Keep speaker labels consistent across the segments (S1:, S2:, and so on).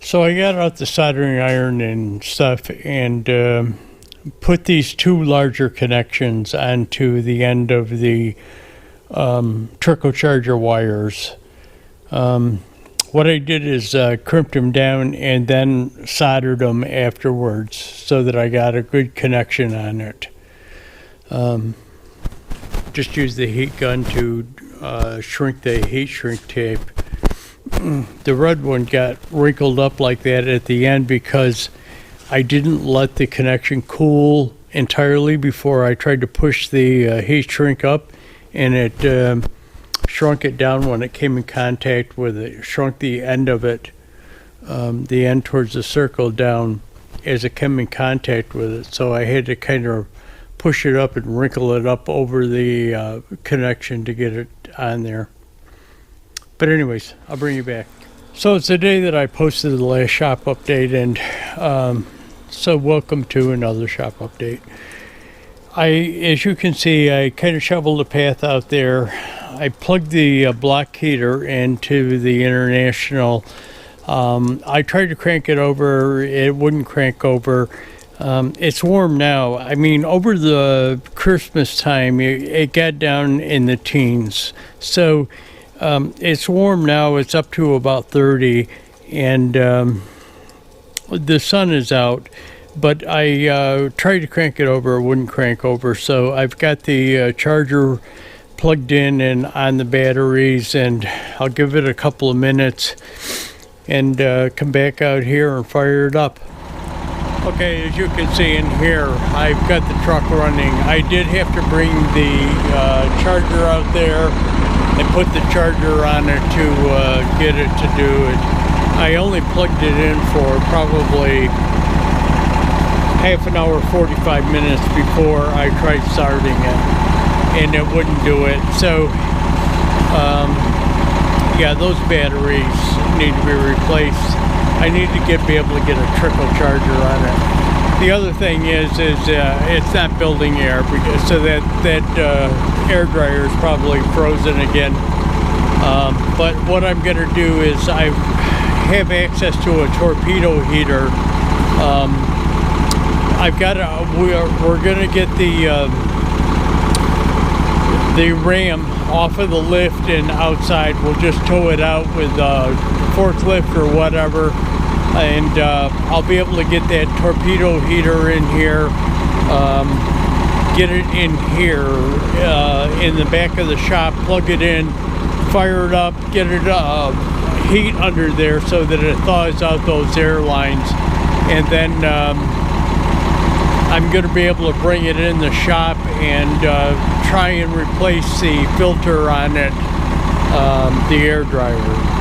S1: So I got out the soldering iron and stuff and put these two larger connections onto the end of the Trickle charger wires. What I did is crimped them down and then soldered them afterwards so that I got a good connection on it. Just use the heat gun to shrink the heat shrink tape. The red one got wrinkled up like that at the end because I didn't let the connection cool entirely before I tried to push the heat shrink up, and it shrunk it down when it came in contact with it, shrunk the end of it, the end towards the circle down as it came in contact with it. So I had to kind of push it up and wrinkle it up over the connection to get it on there. But anyways, I'll bring you back. So it's the day that I posted the last shop update, and so welcome to another shop update. As you can see, I kind of shoveled a path out there. I plugged the block heater into the International. I tried to crank it over. It wouldn't crank over. It's warm now. I mean, over the Christmas time, it got down in the teens. So it's warm now. It's up to about 30, and the sun is out. But I tried to crank it over. It wouldn't crank over. So I've got the charger plugged in and on the batteries, and I'll give it a couple of minutes and come back out here and fire it up. Okay, as you can see in here, I've got the truck running. I did have to bring the charger out there and put the charger on it to get it to do it. I only plugged it in for probably half an hour, 45 minutes before I tried starting it, and it wouldn't do it. So yeah, those batteries need to be replaced. I need to be able to get a Trickle charger on it. The other thing is it's not building air, so that air dryer is probably frozen again. But what I'm going to do is I have access to a torpedo heater. We're going to get the ram off of the lift and outside. We'll just tow it out with a forklift or whatever, and I'll be able to get that torpedo heater in here, get it in here in the back of the shop, plug it in, fire it up, get it heat under there so that it thaws out those air lines, and then I'm going to be able to bring it in the shop and try and replace the filter on it, the air dryer.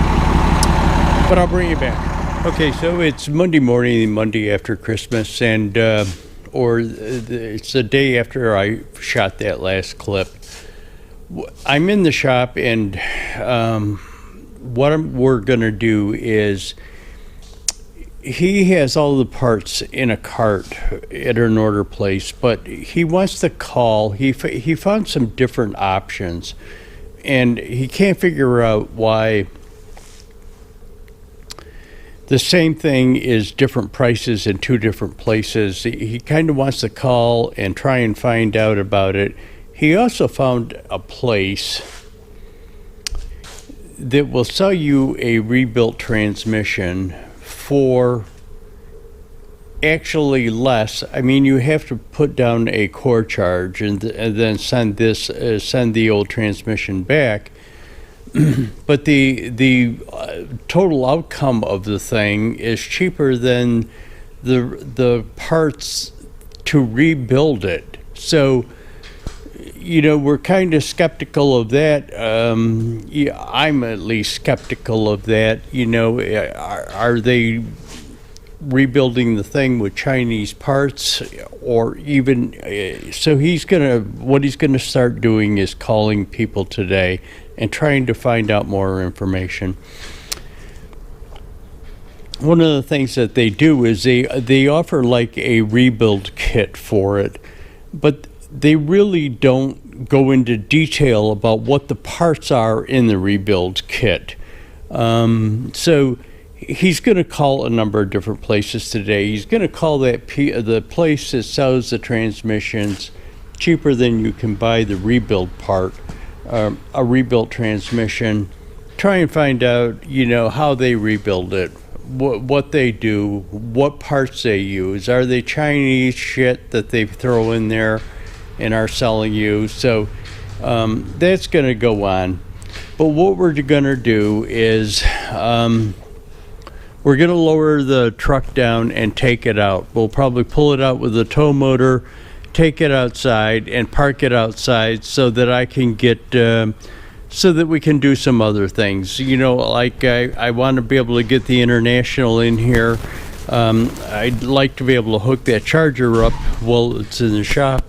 S1: But I'll bring you back. Okay, so it's Monday morning, Monday after Christmas, and it's the day after I shot that last clip. I'm in the shop, and what we're going to do is, he has all the parts in a cart at an order place, but he wants to call. He found some different options, and he can't figure out why the same thing is different prices in two different places. He kind of wants to call and try and find out about it. He also found a place that will sell you a rebuilt transmission for actually less. I mean, you have to put down a core charge and then send the old transmission back. But the total outcome of the thing is cheaper than the parts to rebuild it. So, you know, we're kind of skeptical of that. Yeah, I'm at least skeptical of that. You know, are they rebuilding the thing with Chinese parts, or even so what he's gonna start doing is calling people today and trying to find out more information. One of the things that they do is they offer like a rebuild kit for it, but they really don't go into detail about what the parts are in the rebuild kit. So he's going to call a number of different places today. He's going to call the place that sells the transmissions cheaper than you can buy the rebuild part, a rebuilt transmission. Try and find out, how they rebuild it, what they do, what parts they use. Are they Chinese shit that they throw in there and are selling you? So that's going to go on. But what we're going to do is we're going to lower the truck down and take it out. We'll probably pull it out with a tow motor, take it outside, and park it outside so that I can get, so that we can do some other things. Like I want to be able to get the International in here. I'd like to be able to hook that charger up while it's in the shop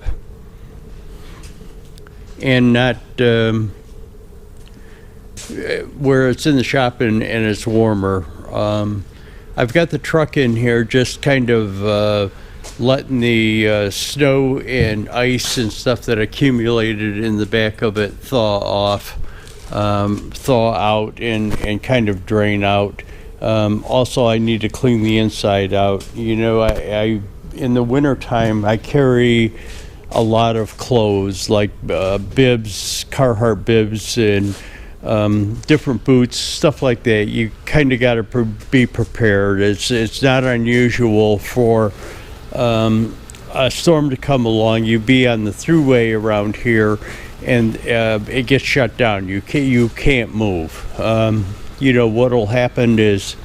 S1: and not where it's in the shop and it's warmer. I've got the truck in here just kind of letting the snow and ice and stuff that accumulated in the back of it thaw out and kind of drain out. Also, I need to clean the inside out. I in the wintertime, I carry a lot of clothes like bibs, Carhartt bibs, and different boots, stuff like that. You kind of got to be prepared. It's not unusual for a storm to come along. You be on the thruway around here, and it gets shut down. You can't move. What'll happen is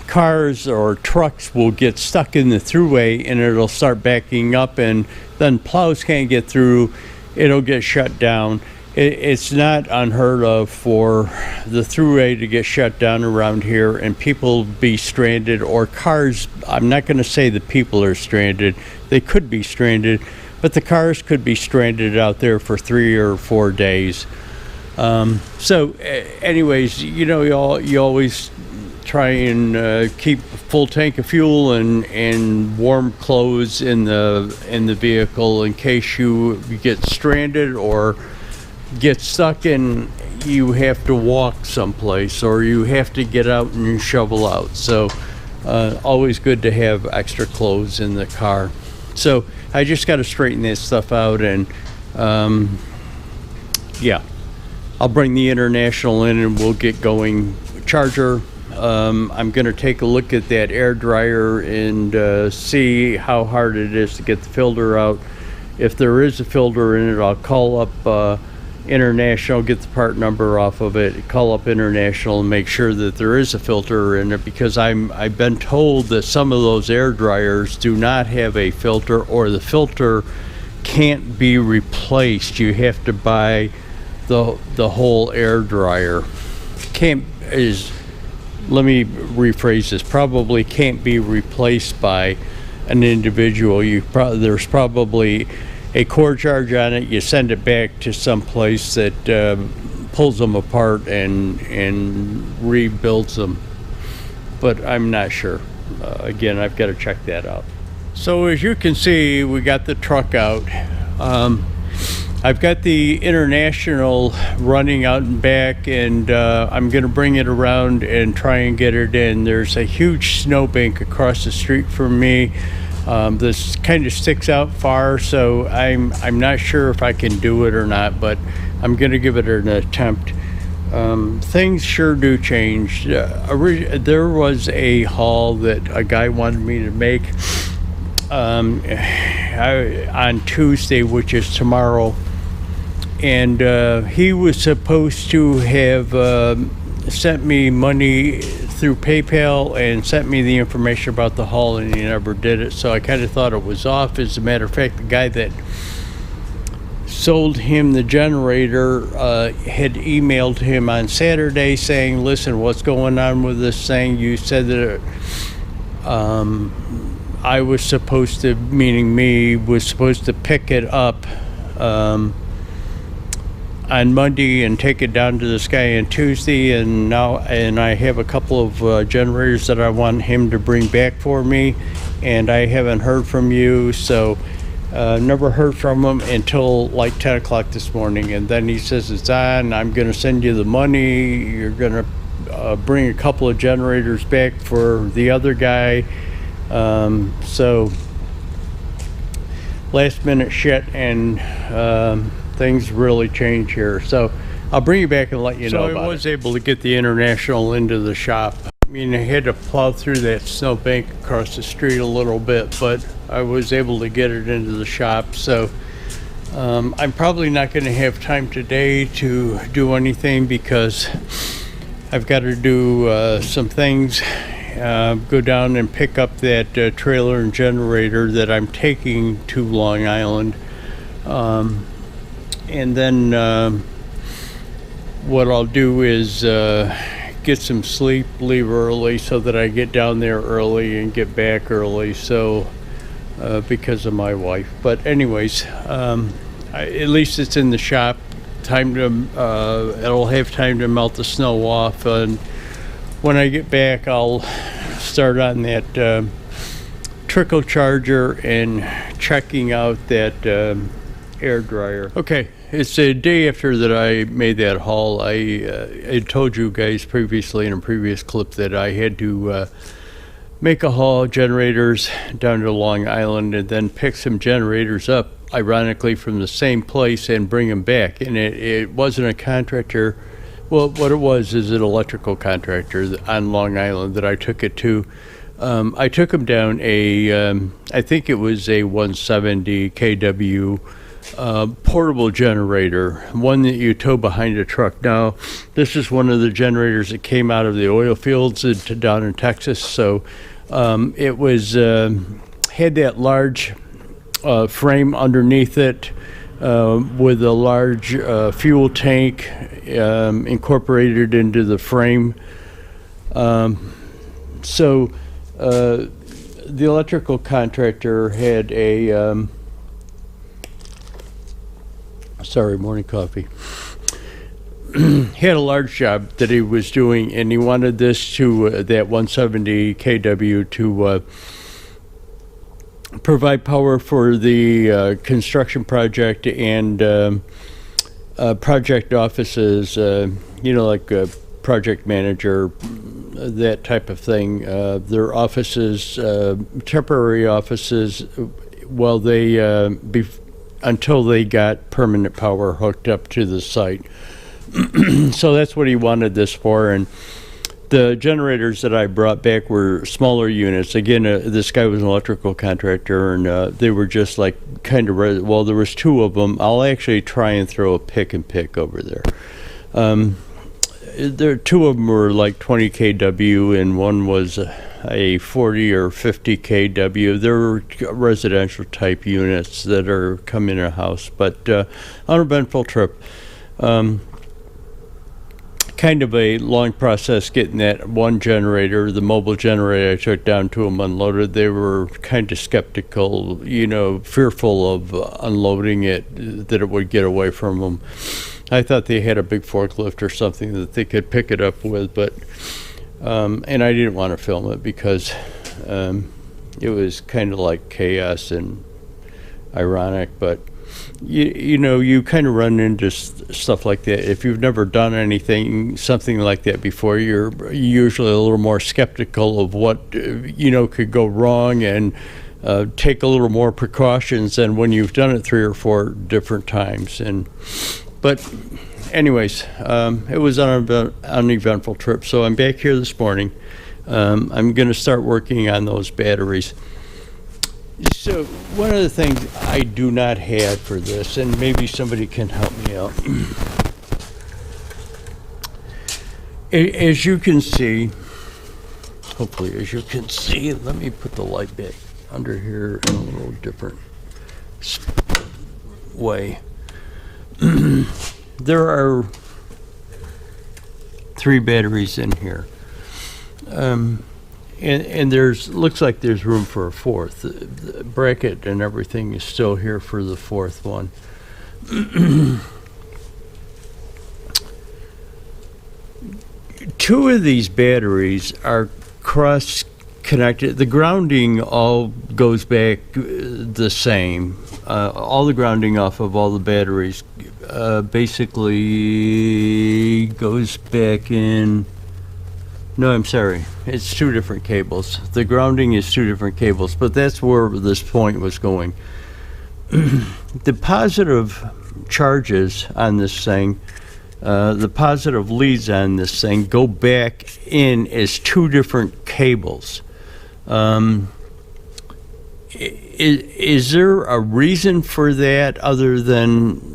S1: cars or trucks will get stuck in the thruway, and it'll start backing up, and then plows can't get through. It'll get shut down. It's not unheard of for the thruway to get shut down around here and people be stranded, or cars. I'm not going to say the people are stranded. They could be stranded, but the cars could be stranded out there for 3 or 4 days. Anyways, you always try and keep a full tank of fuel and warm clothes in the vehicle in case you get stranded or get stuck and you have to walk someplace or you have to get out and shovel out. So always good to have extra clothes in the car. So I just got to straighten that stuff out, and yeah, I'll bring the International in and we'll get going. Charger, I'm going to take a look at that air dryer and see how hard it is to get the filter out. If there is a filter in it, I'll call up International, get the part number off of it, call up International and make sure that there is a filter in it, because I've been told that some of those air dryers do not have a filter, or the filter can't be replaced. You have to buy the whole air dryer. Let me rephrase this, probably can't be replaced by an individual. There's probably a core charge on it. You send it back to some place that pulls them apart and rebuilds them, but I'm not sure. Again, I've got to check that out. So as you can see, we got the truck out. I've got the International running out and back, and I'm going to bring it around and try and get it in. There's a huge snowbank across the street from me. This kind of sticks out far, so I'm not sure if I can do it or not, but I'm going to give it an attempt. Things sure do change. There was a haul that a guy wanted me to make on Tuesday, which is tomorrow, and he was supposed to have sent me money through PayPal and sent me the information about the haul, and he never did it. So I kind of thought it was off. As a matter of fact, the guy that sold him the generator had emailed him on Saturday saying, listen, what's going on with this thing? You said that I was supposed to, meaning me, was supposed to pick it up on Monday and take it down to this guy on Tuesday, and I have a couple of generators that I want him to bring back for me, and I haven't heard from you. So never heard from him until like 10 o'clock this morning, and then he says it's on. I'm going to send you the money. You're going to bring a couple of generators back for the other guy. So last minute shit, and things really change here. So I'll bring you back and let you know about it. So I was able to get the International into the shop. I mean, I had to plow through that snowbank across the street a little bit, but I was able to get it into the shop. So I'm probably not going to have time today to do anything because I've got to do some things. Go down and pick up that trailer and generator that I'm taking to Long Island. And then what I'll do is get some sleep, leave early so that I get down there early and get back early, so because of my wife. But anyways, at least it's in the shop. Time to it'll have time to melt the snow off, and when I get back I'll start on that Trickle charger and checking out that air dryer. Okay, it's a day after that I made that haul. I told you guys previously in a previous clip that I had to make a haul of generators down to Long Island and then pick some generators up, ironically, from the same place and bring them back. And it wasn't a contractor. Well, what it was is an electrical contractor on Long Island that I took it to. I took them down I think it was a 170 kW portable generator, one that you tow behind a truck. Now, this is one of the generators that came out of the oil fields down in Texas. So it was had that large frame underneath it with a large fuel tank incorporated into the frame. So the electrical contractor had a sorry, morning coffee. He had a large job that he was doing, and he wanted this to that 170 kW to provide power for the construction project and project offices, like project manager, that type of thing. Their offices, temporary offices, while they until they got permanent power hooked up to the site. So that's what he wanted this for. And the generators that I brought back were smaller units. Again, this guy was an electrical contractor, and they were just like kind of, well, there was two of them. I'll actually try and throw a pick and pick over there. Two of them were like 20 kW, and one was a 40 or 50 kW. They're residential type units that are come in a house, but uneventful trip. Kind of a long process getting that one generator, the mobile generator I took down to them unloaded. They were kind of skeptical, fearful of unloading it, that it would get away from them. I thought they had a big forklift or something that they could pick it up with, but and I didn't want to film it because it was kind of like chaos and ironic, but you kind of run into stuff like that. If you've never done something like that before, you're usually a little more skeptical of what could go wrong, and take a little more precautions than when you've done it 3 or 4 different times. But anyways, it was an uneventful trip. So I'm back here this morning. I'm going to start working on those batteries. So one of the things I do not have for this, and maybe somebody can help me out. As you can see, hopefully as you can see, let me put the light back under here in a little different way. There are 3 batteries in here. And looks like there's room for a 4th. The bracket and everything is still here for the 4th one. 2 of these batteries are cross-connected. The grounding all goes back the same. All the grounding off of all the batteries basically goes back in No, I'm sorry. It's two different cables. The grounding is two different cables, but that's where this point was going. The positive charges on this thing, the positive leads on this thing go back in as two different cables. Is there a reason for that other than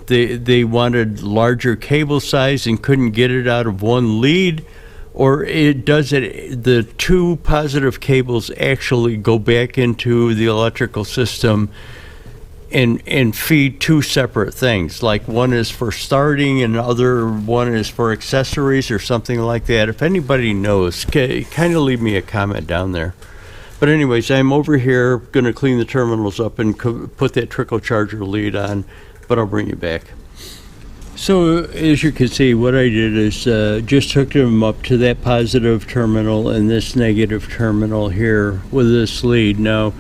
S1: they wanted larger cable size and couldn't get it out of one lead? Or the two positive cables actually go back into the electrical system and feed two separate things? Like one is for starting and other one is for accessories or something like that. If anybody knows, kind of leave me a comment down there. But anyways, I'm over here going to clean the terminals up and put that trickle charger lead on, but I'll bring you back. So as you can see, what I did is just hooked them up to that positive terminal and this negative terminal here with this lead. Now,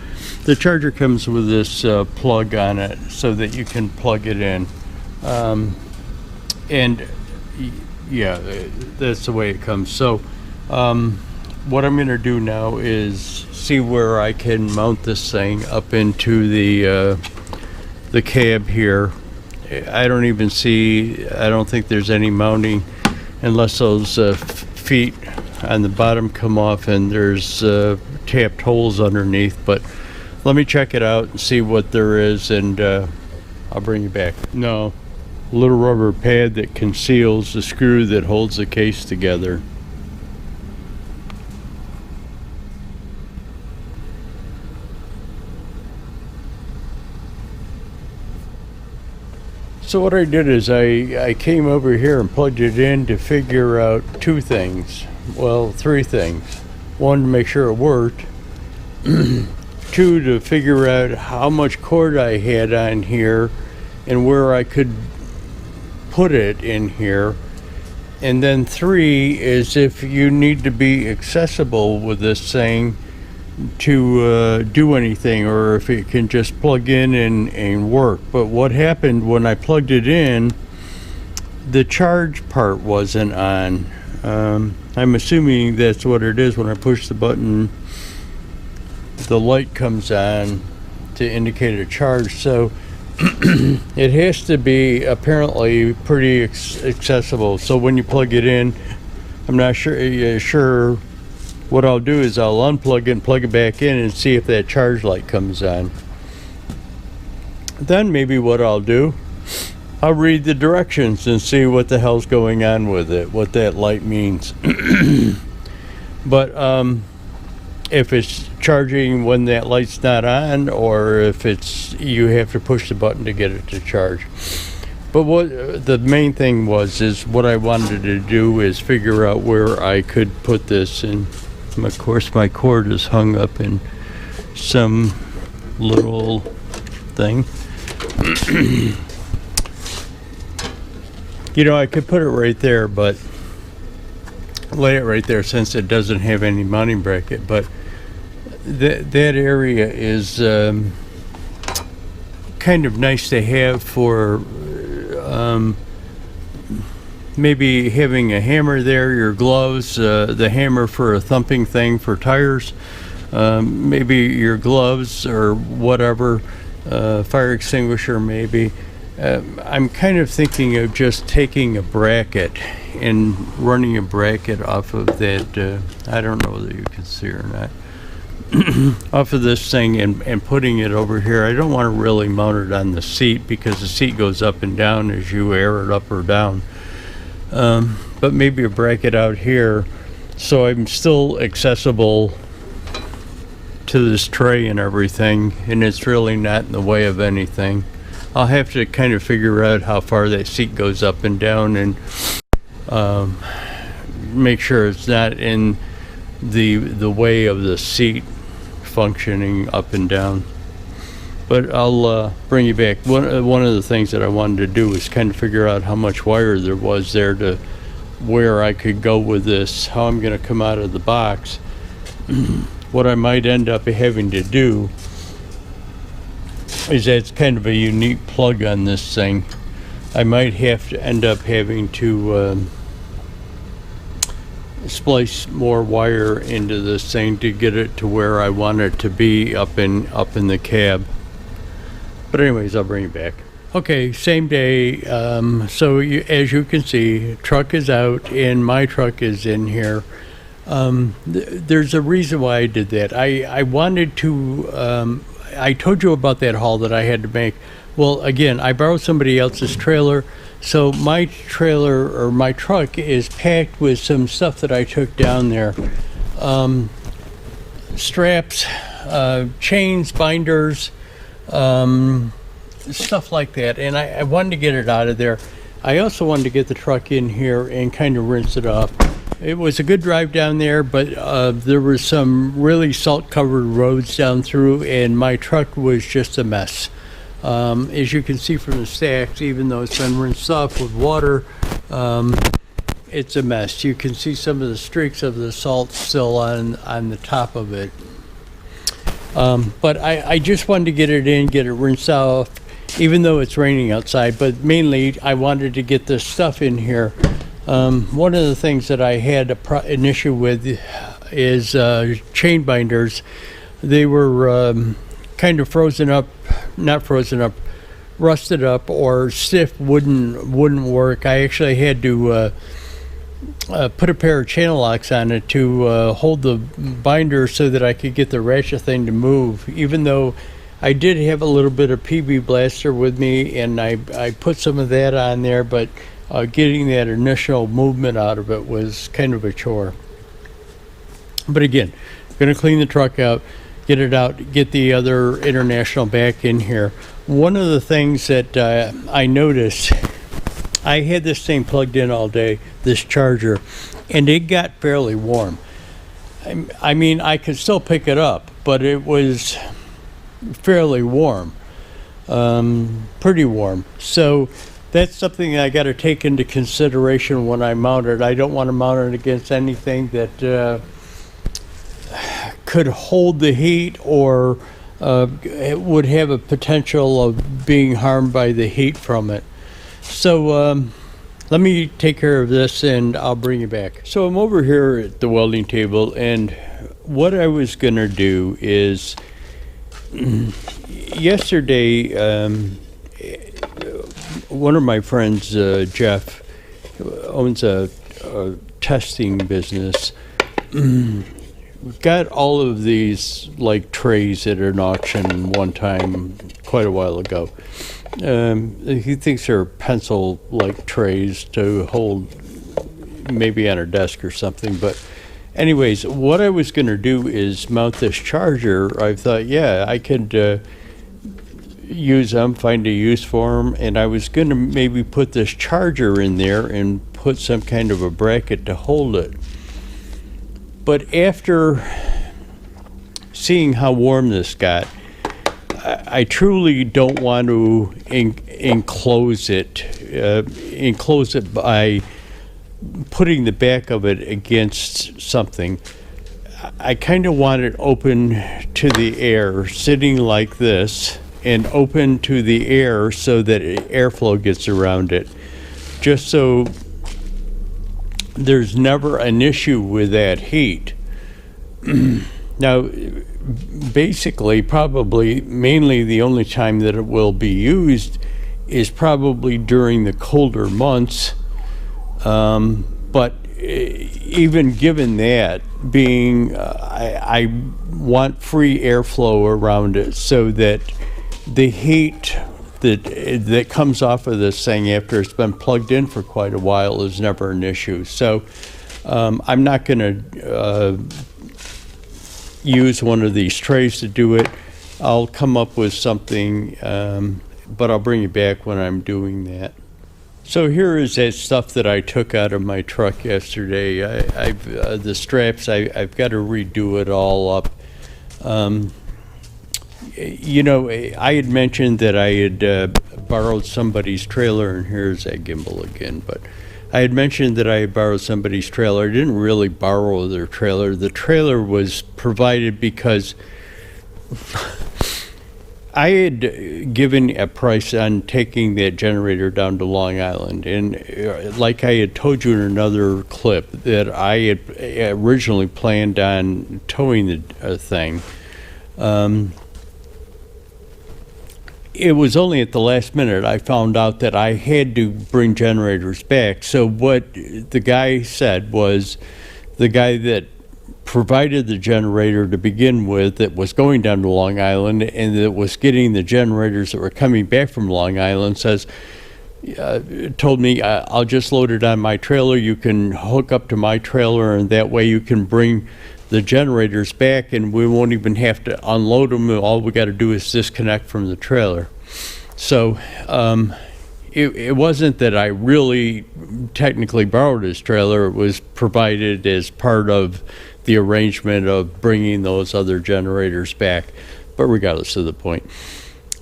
S1: the charger comes with this plug on it so that you can plug it in. And yeah, that's the way it comes. So what I'm going to do now is see where I can mount this thing up into the cab here. I don't think there's any mounting unless those feet on the bottom come off and there's tapped holes underneath. But let me check it out and see what there is, and I'll bring you back. No, little rubber pad that conceals the screw that holds the case together. So what I did is I came over here and plugged it in to figure out two things. Well, three things. One, to make sure it worked. Two, to figure out how much cord I had on here and where I could put it in here. And then three is if you need to be accessible with this thing to do anything, or if it can just plug in and work. But what happened when I plugged it in, the charge part wasn't on. I'm assuming that's what it is. When I push the button, the light comes on to indicate a charge. So it has to be apparently pretty accessible. So when you plug it in, I'm not sure. What I'll do is I'll unplug it and plug it back in and see if that charge light comes on. Then maybe what I'll do, I'll read the directions and see what the hell's going on with it, what that light means. But if it's charging when that light's not on, or if you have to push the button to get it to charge. But what the main thing is what I wanted to do is figure out where I could put this in. Of course, my cord is hung up in some little thing. You know, I could put it right there, but lay it right there since it doesn't have any mounting bracket. But that area is kind of nice to have for maybe having a hammer there, your gloves, the hammer for a thumping thing for tires, maybe your gloves or whatever, fire extinguisher maybe. I'm kind of thinking of just taking a bracket and running a bracket off of that, I don't know whether you can see or not, off of this thing and putting it over here. I don't want to really mount it on the seat because the seat goes up and down as you air it up or down. But maybe a bracket out here so I'm still accessible to this tray and everything, and it's really not in the way of anything. I'll have to kind of figure out how far that seat goes up and down and make sure it's not in the way of the seat functioning up and down. But I'll bring you back. One of the things that I wanted to do was kind of figure out how much wire there was there to where I could go with this, how I'm going to come out of the box. What I might end up having to do is that's kind of a unique plug on this thing. I might have to end up having to splice more wire into this thing to get it to where I want it to be up in the cab. But anyways, I'll bring it back. Okay, same day. As you can see, truck is out and my truck is in here. There's a reason why I did that. I wanted to. I told you about that haul that I had to make. Well, again, I borrowed somebody else's trailer, so my trailer or my truck is packed with some stuff that I took down there. Straps, chains, binders, stuff like that. And I wanted to get it out of there. I also wanted to get the truck in here and kind of rinse it off. It was a good drive down there, but there were some really salt-covered roads down through, and my truck was just a mess. As you can see from the stacks, even though it's been rinsed off with water, it's a mess. You can see some of the streaks of the salt still on the top of it. But I just wanted to get it in, get it rinsed off, even though it's raining outside. But mainly, I wanted to get this stuff in here. One of the things that I had an issue with is chain binders. They were kind of rusted up or stiff, wouldn't work. I actually had to put a pair of channel locks on it to hold the binder so that I could get the ratchet thing to move, even though I did have a little bit of PB Blaster with me, and I put some of that on there, but getting that initial movement out of it was kind of a chore. But again, going to clean the truck out, get it out, get the other International back in here. One of the things that I noticed, I had this thing plugged in all day, this charger, and it got fairly warm. I mean, I could still pick it up, but it was fairly warm, pretty warm. So that's something I got to take into consideration when I mount it. I don't want to mount it against anything that could hold the heat or it would have a potential of being harmed by the heat from it. So let me take care of this and I'll bring you back. So I'm over here at the welding table, and what I was going to do is yesterday, one of my friends, Jeff, owns a testing business. Got all of these like trays at an auction one time quite a while ago. He thinks they're pencil like trays to hold maybe on a desk or something. But anyways, what I was going to do is mount this charger. I thought, yeah, I could use them, find a use for them, and I was going to maybe put this charger in there and put some kind of a bracket to hold it. But after seeing how warm this got, I truly don't want to enclose it by putting the back of it against something. I kind of want it open to the air, sitting like this, and open to the air so that airflow gets around it, just so there's never an issue with that heat. Now, basically, probably mainly the only time that it will be used is probably during the colder months. But even given that, I want free airflow around it so that the heat that comes off of this thing after it's been plugged in for quite a while is never an issue. So I'm not going to use one of these trays to do it. I'll come up with something, but I'll bring you back when I'm doing that. So here is that stuff that I took out of my truck yesterday. The straps, I've got to redo it all up. You know, I had mentioned that I had borrowed somebody's trailer, and here's that gimbal again, but I had mentioned that I had borrowed somebody's trailer. I didn't really borrow their trailer. The trailer was provided because I had given a price on taking that generator down to Long Island, and like I had told you in another clip, that I had originally planned on towing the thing. It was only at the last minute I found out that I had to bring generators back. So what the guy said was, the guy that provided the generator to begin with, that was going down to Long Island and that was getting the generators that were coming back from Long Island, told me, I'll just load it on my trailer, you can hook up to my trailer, and that way you can bring the generators back and we won't even have to unload them. All we got to do is disconnect from the trailer. So it wasn't that I really technically borrowed his trailer. It was provided as part of the arrangement of bringing those other generators back. But regardless of the point,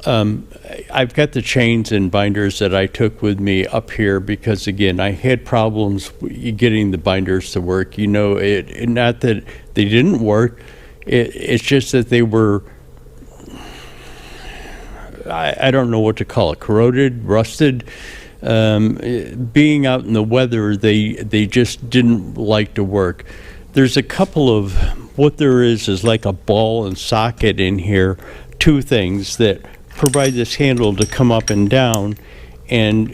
S1: I've got the chains and binders that I took with me up here because, again, I had problems getting the binders to work. You know, not that they didn't work, it's just that they were, I don't know what to call it, corroded, rusted. Being out in the weather, they just didn't like to work. There's a couple of, what there is like a ball and socket in here, two things that provide this handle to come up and down, and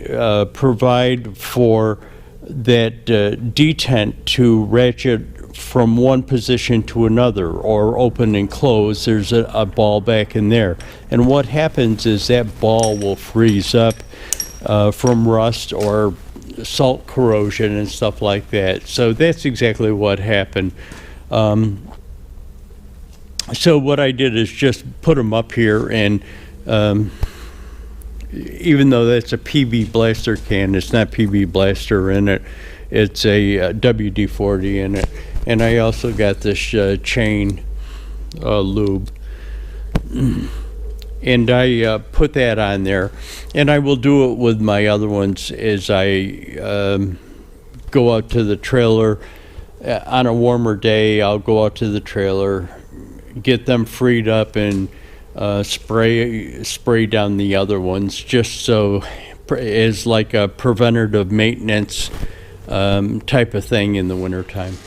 S1: provide for that detent to ratchet from one position to another, or open and close. There's a ball back in there, and what happens is that ball will freeze up from rust or salt corrosion and stuff like that. So that's exactly what happened. So what I did is just put them up here, and even though that's a PB blaster can, it's not PB blaster in it, it's a WD-40 in it. And I also got this chain lube, and I put that on there, and I will do it with my other ones as I go out to the trailer. On a warmer day, I'll go out to the trailer, get them freed up, and spray down the other ones, just so as like a preventative maintenance type of thing in the wintertime.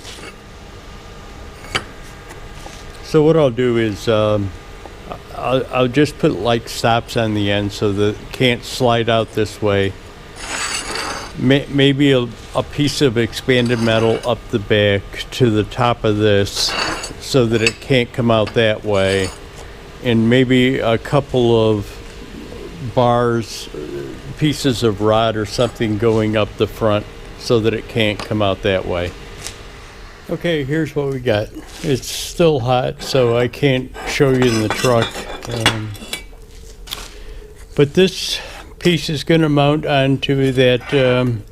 S1: So what I'll do is I'll just put like stops on the end so that it can't slide out this way. Maybe a piece of expanded metal up the back to the top of this so that it can't come out that way. And maybe a couple of bars, pieces of rod or something going up the front so that it can't come out that way. Okay, here's what we got. It's still hot, so I can't show you in the truck. But this piece is going to mount onto that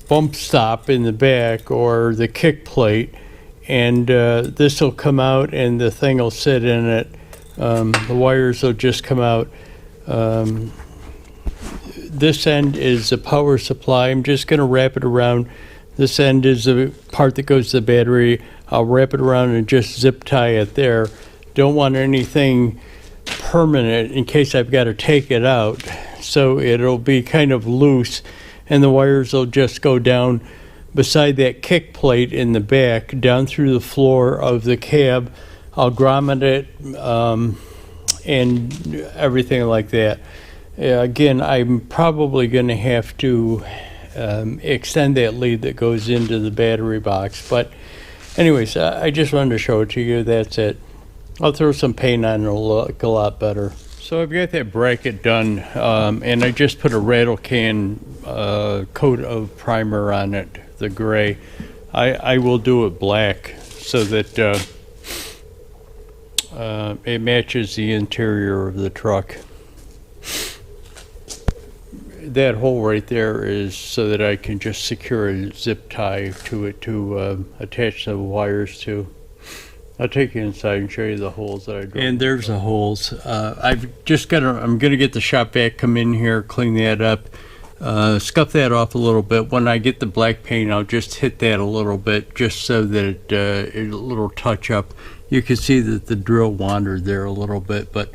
S1: bump stop in the back, or the kick plate, and this will come out and the thing will sit in it. The wires will just come out. This end is the power supply. I'm just going to wrap it around. This end is the part that goes to the battery. I'll wrap it around and just zip tie it there. Don't want anything permanent in case I've got to take it out. So it'll be kind of loose, and the wires will just go down beside that kick plate in the back, down through the floor of the cab. I'll grommet it and everything like that. Again, I'm probably going to have to extend that lead that goes into the battery box. But anyways, I just wanted to show it to you. That's it. I'll throw some paint on it, it'll look a lot better. So I've got that bracket done, and I just put a rattle can coat of primer on it, the gray. I will do it black so that it matches the interior of the truck. That hole right there is so that I can just secure a zip tie to it to attach the wires to. I'll take you inside and show you the holes that I drilled. And there's the holes. I've just got to, I'm going to get the shop vac, come in here, clean that up, scuff that off a little bit. When I get the black paint, I'll just hit that a little bit just so that a little touch up. you can see that the drill wandered there a little bit, but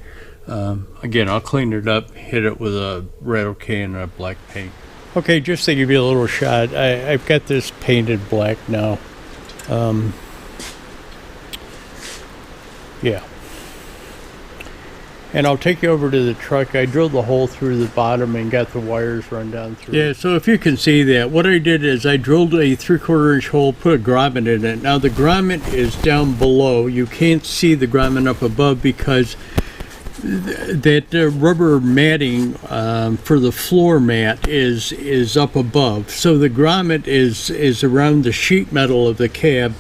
S1: again, I'll clean it up, hit it with a rattle can and a black paint. Okay, just to give you a little shot, I've got this painted black now. Yeah. And I'll take you over to the truck. I drilled the hole through the bottom and got the wires run down through. Yeah, so if you can see that, what I did is I drilled a 3/4 inch hole, put a grommet in it. Now the grommet is down below. You can't see the grommet up above because that rubber matting for the floor mat is up above. So the grommet is around the sheet metal of the cab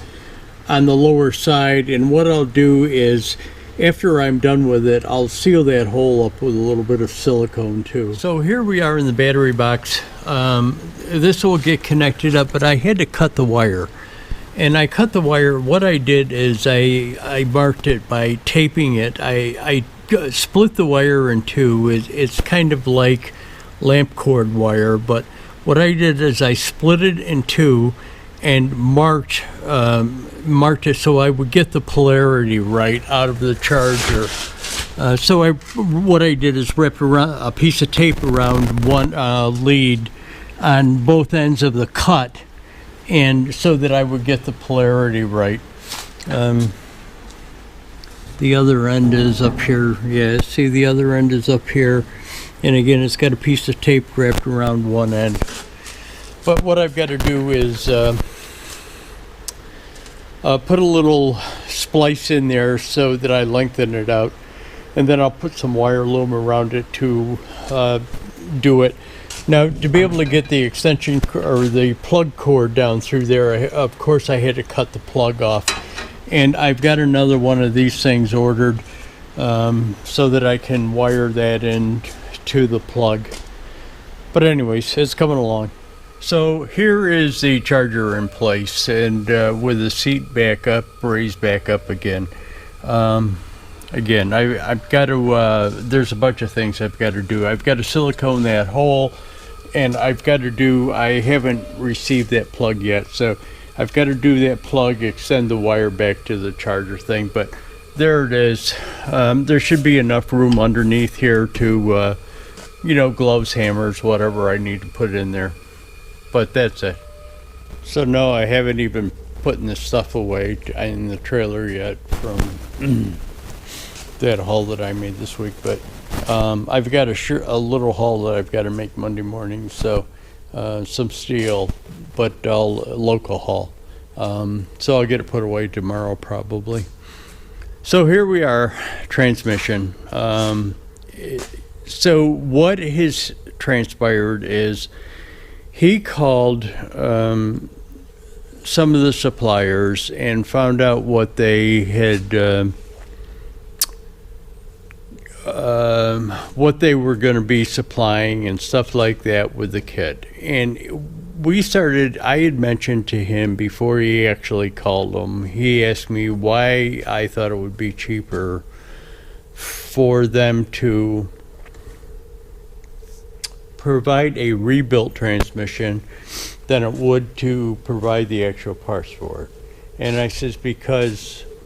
S1: on the lower side. And what I'll do is, after I'm done with it, I'll seal that hole up with a little bit of silicone too. So here we are in the battery box. This will get connected up, but I had to cut the wire. And I cut the wire. What I did is I marked it by taping it. I split the wire in two. It's kind of like lamp cord wire, but what I did is I split it in two and marked it so I would get the polarity right out of the charger. So what I did is wrapped around a piece of tape around one lead on both ends of the cut, and so that I would get the polarity right. The other end is up here. Yeah, see, the other end is up here, and again, it's got a piece of tape wrapped around one end. But what I've got to do is put a little splice in there so that I lengthen it out, and then I'll put some wire loom around it to do it. Now, to be able to get the extension or the plug cord down through there, of course I had to cut the plug off, and I've got another one of these things ordered so that I can wire that in to the plug. But anyways, it's coming along. So here is the charger in place, and with the seat back up, raised back up again. Again, I've got to, there's a bunch of things I've got to do. I've got to silicone that hole, and I haven't received that plug yet, so I've got to do that plug, extend the wire back to the charger thing, but there it is. There should be enough room underneath here to, gloves, hammers, whatever I need to put in there. But that's it. So no, I haven't even put this stuff away in the trailer yet from that haul that I made this week. But I've got a little haul that I've got to make Monday morning. So some steel, but local haul. So I'll get it put away tomorrow probably. So here we are, transmission. So what has transpired is he called some of the suppliers and found out what they had, what they were going to be supplying and stuff like that with the kit. And I had mentioned to him before he actually called them, he asked me why I thought it would be cheaper for them to provide a rebuilt transmission than it would to provide the actual parts for it. And I says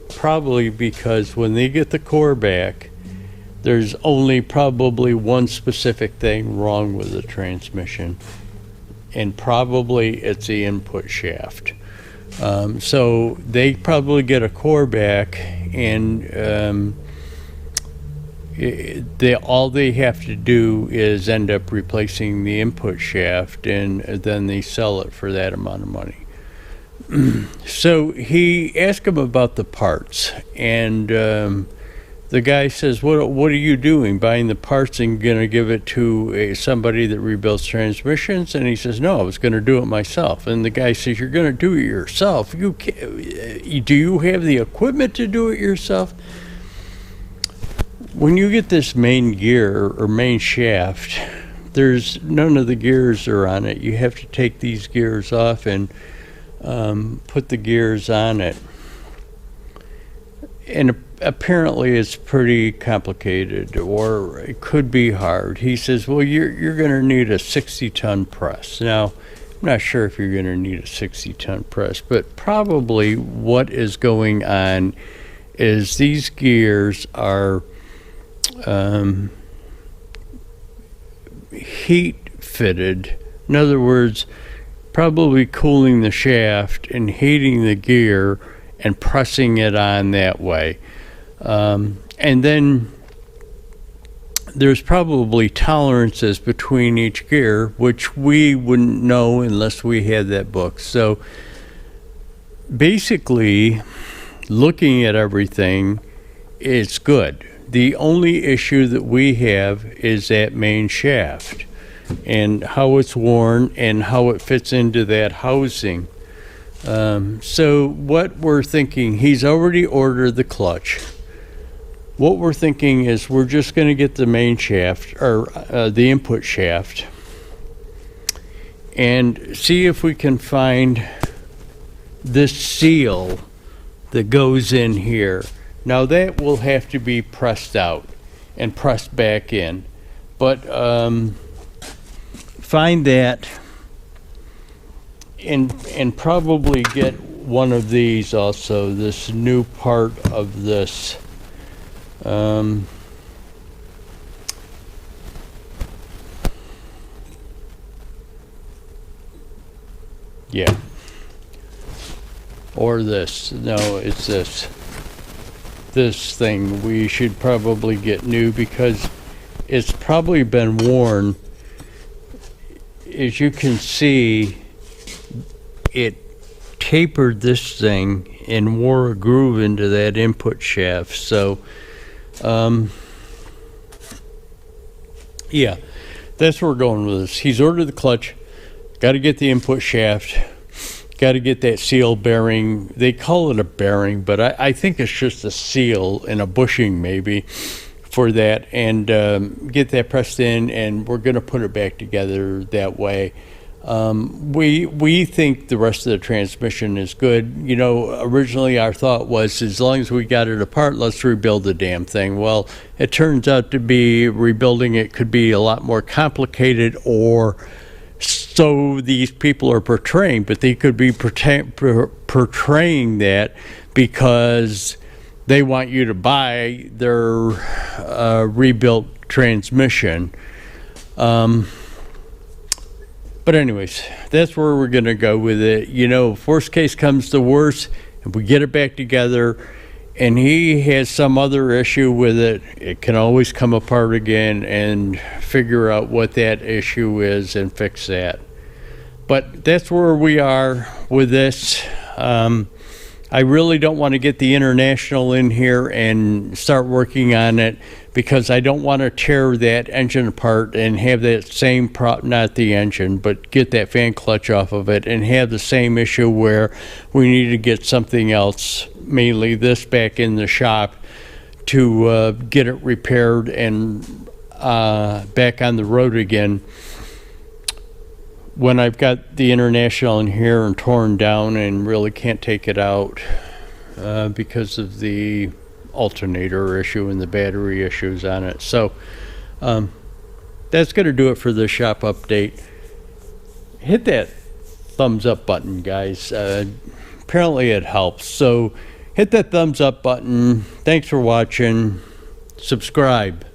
S1: probably because when they get the core back, there's only probably one specific thing wrong with the transmission, and probably it's the input shaft. So they probably get a core back, and all they have to do is end up replacing the input shaft, and then they sell it for that amount of money. So he asked him about the parts, and the guy says, what are you doing, buying the parts and gonna give it to somebody that rebuilds transmissions? And he says, no, I was gonna do it myself. And the guy says, you're gonna do it yourself? Do you have the equipment to do it yourself? When you get this main gear or main shaft, there's none of the gears are on it. You have to take these gears off and put the gears on it. And apparently it's pretty complicated, or it could be hard. He says, well, you're going to need a 60-ton press. Now, I'm not sure if you're going to need a 60-ton press, but probably what is going on is these gears are heat fitted. In other words, probably cooling the shaft and heating the gear and pressing it on that way. And then there's probably tolerances between each gear, which we wouldn't know unless we had that book. So basically, looking at everything, it's good. The only issue that we have is that main shaft and how it's worn and how it fits into that housing. So what we're thinking, he's already ordered the clutch. What we're thinking is we're just going to get the main shaft, or the input shaft, and see if we can find this seal that goes in here. Now that will have to be pressed out and pressed back in, but find that and probably get one of these also, this new part of this. Yeah. Or this. No, it's this. This thing we should probably get new because it's probably been worn. As you can see, it tapered this thing and wore a groove into that input shaft. So yeah, that's where we're going with this. He's ordered the clutch, got to get the input shaft, got to get that seal bearing. They call it a bearing, but I think it's just a seal and a bushing maybe for that, and get that pressed in, and we're going to put it back together that way. We think the rest of the transmission is good. You know, originally our thought was as long as we got it apart, let's rebuild the damn thing. Well, it turns out to be rebuilding it could be a lot more complicated, or so these people are portraying, but they could be portraying that because they want you to buy their rebuilt transmission. But anyways, that's where we're going to go with it. You know, if worst case comes to worst, if we get it back together and he has some other issue with it, it can always come apart again and figure out what that issue is and fix that. But that's where we are with this. I really don't want to get the International in here and start working on it because I don't want to tear that engine apart and have that same not the engine, but get that fan clutch off of it and have the same issue where we need to get something else, mainly this, back in the shop to get it repaired and back on the road again. When I've got the International in here and torn down and really can't take it out because of the alternator issue and the battery issues on it. So that's going to do it for the shop update. Hit that thumbs up button, guys. Apparently it helps. So hit that thumbs up button. Thanks for watching. Subscribe.